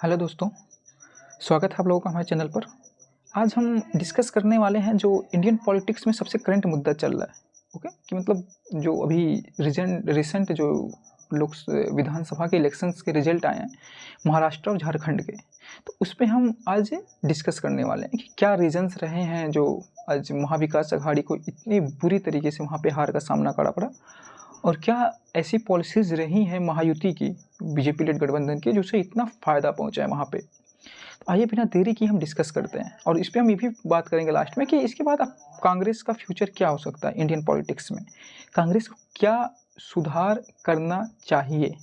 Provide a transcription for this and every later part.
Hello दोस्तों, स्वागत है आप लोगों का हमारे चैनल पर। आज हम डिस्कस करने वाले हैं जो इंडियन पॉलिटिक्स में सबसे करंट मुद्दा चल रहा है। ओके, कि मतलब जो अभी रिसेंट जो लोक विधानसभा के इलेक्शंस के रिजल्ट आए हैं महाराष्ट्र और झारखंड के, तो उस पे हम आज डिस्कस करने वाले हैं कि क्या रीजंस रहे हैं जो आज महाविकास अघाड़ी को इतनी बुरी तरीके से वहाँ पे हार का सामना करना पड़ा, और क्या ऐसी पॉलिसीज़ रही हैं महायुति की, बीजेपी लेड गठबंधन की, जिससे इतना फ़ायदा पहुँचा है वहाँ पे। तो आइए बिना देरी किए हम डिस्कस करते हैं, और इस पे हम ये भी बात करेंगे लास्ट में कि इसके बाद अब कांग्रेस का फ्यूचर क्या हो सकता है इंडियन पॉलिटिक्स में, कांग्रेस को क्या सुधार करना चाहिए।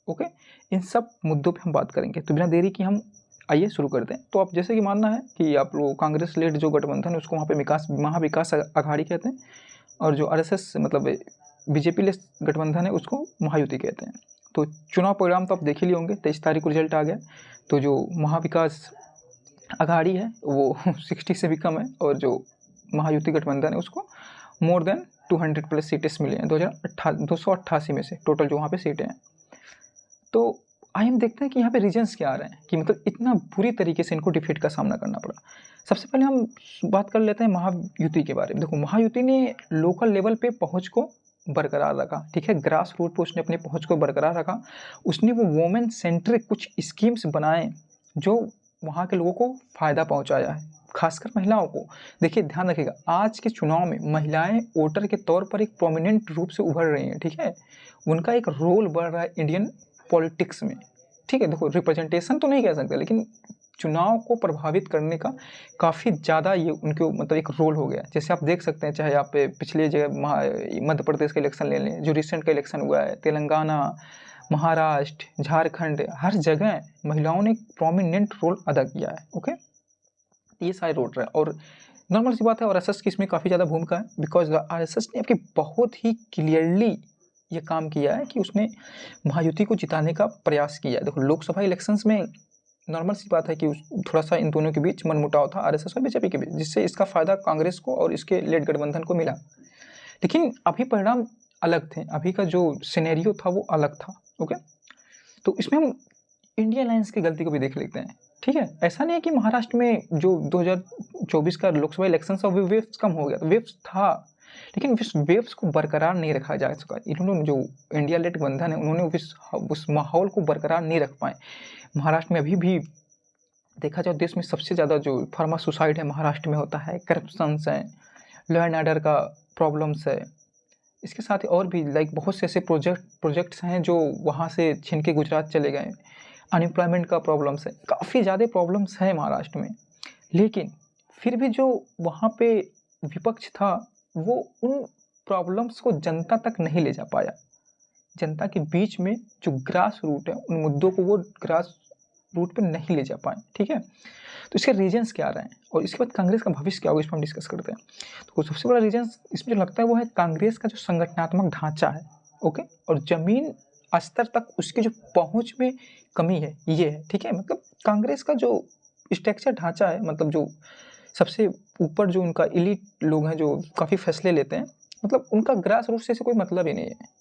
ओके, इन सब मुद्दों पे हम बात करेंगे। तो बिना देरी की हम आइए शुरू करते हैं। तो आप जैसे कि मानना है कि आप लोग कांग्रेस लेड जो गठबंधन है उसको वहाँ पे महाविकास अघाड़ी कहते हैं, और जो आरएसएस मतलब बीजेपी लेड गठबंधन है उसको महायुति कहते हैं। तो चुनाव परिणाम तो आप देख ही लिए होंगे, 23 तारीख को रिजल्ट आ गया। तो जो महाविकास अघाड़ी है वो 60 से भी कम है, और जो महायुति गठबंधन है उसको मोर देन 200 प्लस सीटें मिली हैं 288 में से टोटल जो वहाँ पे सीटें हैं। तो आइए हम देखते हैं कि यहाँ पे रीजंस क्या आ रहे हैं कि मतलब इतना बुरी तरीके से इनको डिफीट का सामना करना पड़ा। सबसे पहले हम बात कर लेते हैं महायुति के बारे में। देखो, महायुति ने लोकल लेवल पे पहुँच को बरकरार रखा, ठीक है, ग्रास रूट पे उसने अपनी पहुँच को बरकरार रखा। उसने वो वोमेन सेंट्रिक कुछ स्कीम्स बनाए जो वहाँ के लोगों को फ़ायदा पहुँचाया है, खासकर महिलाओं को। देखिए, ध्यान रखिएगा, आज के चुनाव में महिलाएं वोटर के तौर पर एक प्रोमिनेंट रूप से उभर रही हैं, ठीक है, उनका एक रोल बढ़ रहा है इंडियन पॉलिटिक्स में, ठीक है। देखो, रिप्रेजेंटेशन तो नहीं कह सकते, लेकिन चुनाव को प्रभावित करने का काफ़ी ज़्यादा ये उनके मतलब एक रोल हो गया। जैसे आप देख सकते हैं, चाहे आप पिछले जगह मध्य प्रदेश का इलेक्शन ले लें, जो रिसेंट का इलेक्शन हुआ है, तेलंगाना, महाराष्ट्र, झारखंड, हर जगह महिलाओं ने एक प्रोमिनेंट रोल अदा किया है। ओके, ये सारे रोल रहे, और नॉर्मल सी बात है, आरएसएस की इसमें काफ़ी ज़्यादा भूमिका है, बिकॉज आरएसएस ने आपकी बहुत ही क्लियरली ये काम किया है कि उसने महायुति को जिताने का प्रयास किया है। देखो, लोकसभा इलेक्शंस में नॉर्मल सी बात है कि थोड़ा सा इन दोनों के बीच मनमुटाव था, आरएसएस और बीजेपी के बीच, जिससे इसका फायदा कांग्रेस को और इसके लेड गठबंधन को मिला। लेकिन अभी परिणाम अलग थे, अभी का जो सिनेरियो था वो अलग था। ओके, तो इसमें हम इंडिया अलायंस की गलती को भी देख लेते हैं, ठीक है। ऐसा नहीं है कि महाराष्ट्र में जो 2024 का लोकसभा इलेक्शन था वो वेव्स कम हो गया, वेव्स था, लेकिन उस वेव्स को बरकरार नहीं रखा जा सका। इन्होंने जो इंडिया लेड गठबंधन है उन्होंने उस माहौल को बरकरार नहीं रख पाए। महाराष्ट्र में अभी भी देखा जाए, देश में सबसे ज़्यादा जो फार्मर सुसाइड है महाराष्ट्र में होता है, करप्शंस है, लॉ एंड ऑर्डर का प्रॉब्लम्स है। इसके साथ ही और भी लाइक बहुत से ऐसे प्रोजेक्ट्स हैं जो वहाँ से छीन के गुजरात चले गए। अनएम्प्लॉयमेंट का प्रॉब्लम्स है, काफ़ी ज़्यादा प्रॉब्लम्स है महाराष्ट्र में। लेकिन फिर भी जो वहाँ पे विपक्ष था वो उन प्रॉब्लम्स को जनता तक नहीं ले जा पाया। जनता के बीच में जो ग्रास रूट है उन मुद्दों को वो ग्रास रूट पे नहीं ले जा पाए, ठीक है। तो इसके रीजंस क्या आ रहे हैं, और इसके बाद कांग्रेस का भविष्य क्या होगा, इस पर हम डिस्कस करते हैं। तो सबसे बड़ा रीजन इसमें जो लगता है वो है कांग्रेस का जो संगठनात्मक ढांचा है, ओके, और जमीन स्तर तक उसकी जो पहुंच में कमी है, ये है, ठीक है। मतलब कांग्रेस का जो स्ट्रक्चर ढांचा है, मतलब जो सबसे ऊपर जो उनका इलीट लोग हैं जो काफ़ी फैसले लेते हैं, मतलब उनका ग्रास रूट से कोई मतलब ही नहीं है।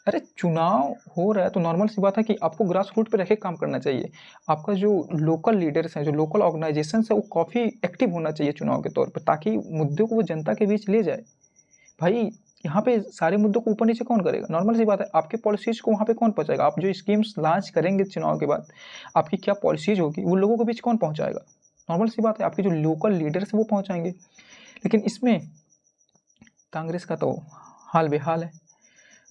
अरे, चुनाव हो रहा है तो नॉर्मल सी बात है कि आपको ग्रास रूट पे रह के काम करना चाहिए। आपका जो लोकल लीडर्स हैं, जो लोकल ऑर्गेनाइजेशंस है, वो काफ़ी एक्टिव होना चाहिए चुनाव के तौर पे, ताकि मुद्दों को वो जनता के बीच ले जाए। भाई, यहाँ पे सारे मुद्दों को ऊपर नीचे कौन करेगा? नॉर्मल सी बात है, आपके पॉलिसीज़ को वहाँ पे कौन पहुँचाएगा? आप जो स्कीम्स लॉन्च करेंगे चुनाव के बाद, आपकी क्या पॉलिसीज़ होगी, वो लोगों के बीच कौन पहुँचाएगा? नॉर्मल सी बात है, आपके जो लोकल लीडर्स हैं वो पहुँचाएँगे। लेकिन इसमें कांग्रेस का तो हाल बेहाल है।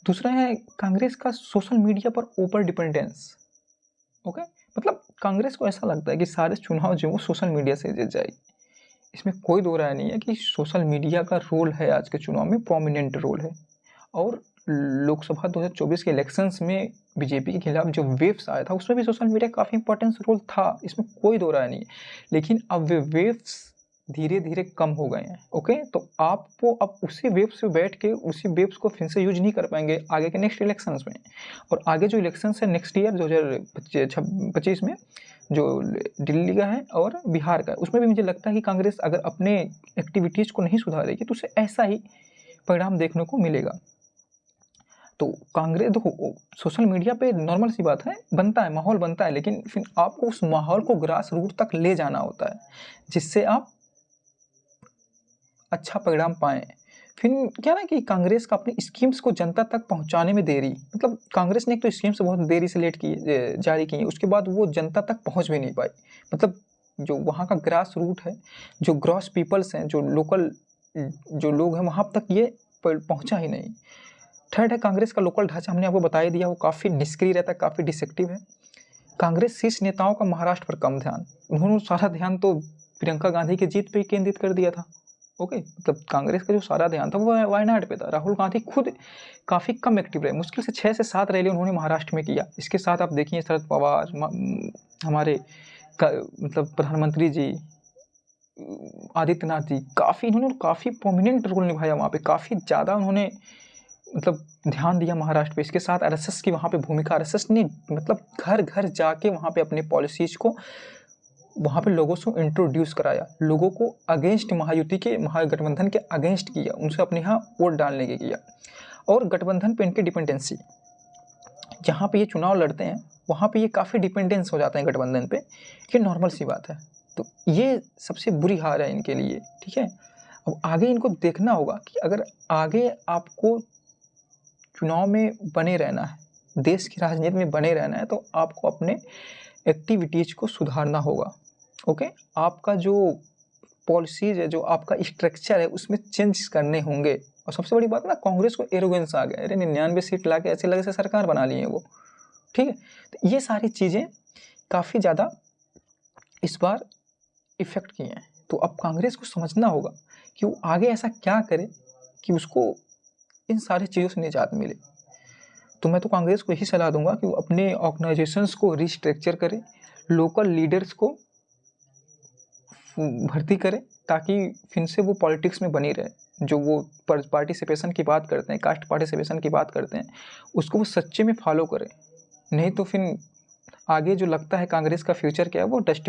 दूसरा है कांग्रेस का सोशल मीडिया पर ओवर डिपेंडेंस। ओके, मतलब कांग्रेस को ऐसा लगता है कि सारे चुनाव जो वो सोशल मीडिया से जीत जाएगी। इसमें कोई दो राय नहीं है कि सोशल मीडिया का रोल है, आज के चुनाव में प्रोमिनेंट रोल है। और लोकसभा 2024 के इलेक्शंस में बीजेपी के खिलाफ जो वेव्स आया था उसमें भी सोशल मीडिया काफ़ी इंपॉर्टेंस रोल था, इसमें कोई दो राय नहीं है। लेकिन अब वे वेव्स धीरे धीरे कम हो गए हैं। ओके, तो आपको अब उसी वेव्स पे बैठ के उसी वेव्स को फिर से यूज नहीं कर पाएंगे आगे के नेक्स्ट इलेक्शंस में। और आगे जो इलेक्शंस है नेक्स्ट ईयर 2025 में, जो दिल्ली का है और बिहार का है, उसमें भी मुझे लगता है कि कांग्रेस अगर अपने एक्टिविटीज़ को नहीं सुधारेगी तो उसे ऐसा ही परिणाम देखने को मिलेगा। तो कांग्रेस देखो सोशल मीडिया पे नॉर्मल सी बात है, बनता है माहौल बनता है, लेकिन फिर आपको उस माहौल को ग्रास रूट तक ले जाना होता है जिससे आप अच्छा परिणाम पाएँ। फिर क्या ना कि कांग्रेस का अपनी स्कीम्स को जनता तक पहुँचाने में देरी, मतलब कांग्रेस ने एक तो स्कीम्स बहुत देरी से जारी की, उसके बाद वो जनता तक पहुँच भी नहीं पाई। मतलब जो वहाँ का ग्रास रूट है, जो ग्रॉस पीपल्स हैं, जो लोकल जो लोग हैं, वहाँ तक ये पहुँचा ही नहीं। थर्ड है कांग्रेस का लोकल ढांचा, हमने आपको बता ही दिया, वो काफ़ी निष्क्रिय रहता है, काफ़ी डिसेप्टिव है। कांग्रेस शीर्ष नेताओं का महाराष्ट्र पर कम ध्यान, उन्होंने सारा ध्यान तो प्रियंका गांधी की जीत पे ही केंद्रित कर दिया था। ओके, मतलब कांग्रेस का जो सारा ध्यान था वो वायनाड पे था। राहुल गांधी खुद काफ़ी कम एक्टिव रहे, मुश्किल से 6 से 7 रैली उन्होंने महाराष्ट्र में किया। इसके साथ आप देखिए शरद पवार, हमारे मतलब प्रधानमंत्री जी, आदित्यनाथ जी, इन्होंने काफ़ी प्रोमिनेंट रोल निभाया वहाँ पे, काफ़ी ज़्यादा उन्होंने मतलब ध्यान दिया महाराष्ट्र पे। इसके साथ आरएसएस की वहाँ पे भूमिका, आरएसएस ने मतलब घर घर जाके वहाँ पे अपने पॉलिसीज को वहाँ पे लोगों से इंट्रोड्यूस कराया, लोगों को अगेंस्ट महायुति के, महागठबंधन के अगेंस्ट किया, उनसे अपने यहाँ वोट डालने के किया। और गठबंधन पे इनकी डिपेंडेंसी, जहाँ पे ये चुनाव लड़ते हैं वहाँ पे ये काफ़ी डिपेंडेंस हो जाते हैं गठबंधन पे, ये नॉर्मल सी बात है। तो ये सबसे बुरी हार है इनके लिए, ठीक है। अब आगे इनको देखना होगा कि अगर आगे आपको चुनाव में बने रहना है, देश की राजनीति में बने रहना है, तो आपको अपने एक्टिविटीज़ को सुधारना होगा। ओके, आपका जो पॉलिसीज़ है, जो आपका स्ट्रक्चर है, उसमें चेंज करने होंगे। और सबसे बड़ी बात ना, कांग्रेस को एरोगेंस आ गया, अरे 99 सीट ला के ऐसे लगे से सरकार बना ली है वो, ठीक है। तो ये सारी चीज़ें काफ़ी ज़्यादा इस बार इफ़ेक्ट की हैं। तो अब कांग्रेस को समझना होगा कि वो आगे ऐसा क्या करे कि उसको इन सारी चीज़ों से निजात मिले। तो मैं तो कांग्रेस को यही सलाह दूंगा कि वो अपने ऑर्गेनाइजेशंस को रिस्ट्रक्चर करे, लोकल लीडर्स को भर्ती करे, ताकि फिर से वो पॉलिटिक्स में बनी रहे। जो वो पार्टिसिपेशन की बात करते हैं, कास्ट पार्टिसिपेशन की बात करते हैं, उसको वो सच्चे में फॉलो करे। नहीं तो फिर आगे जो लगता है कांग्रेस का फ्यूचर क्या है, वो डस्टबिन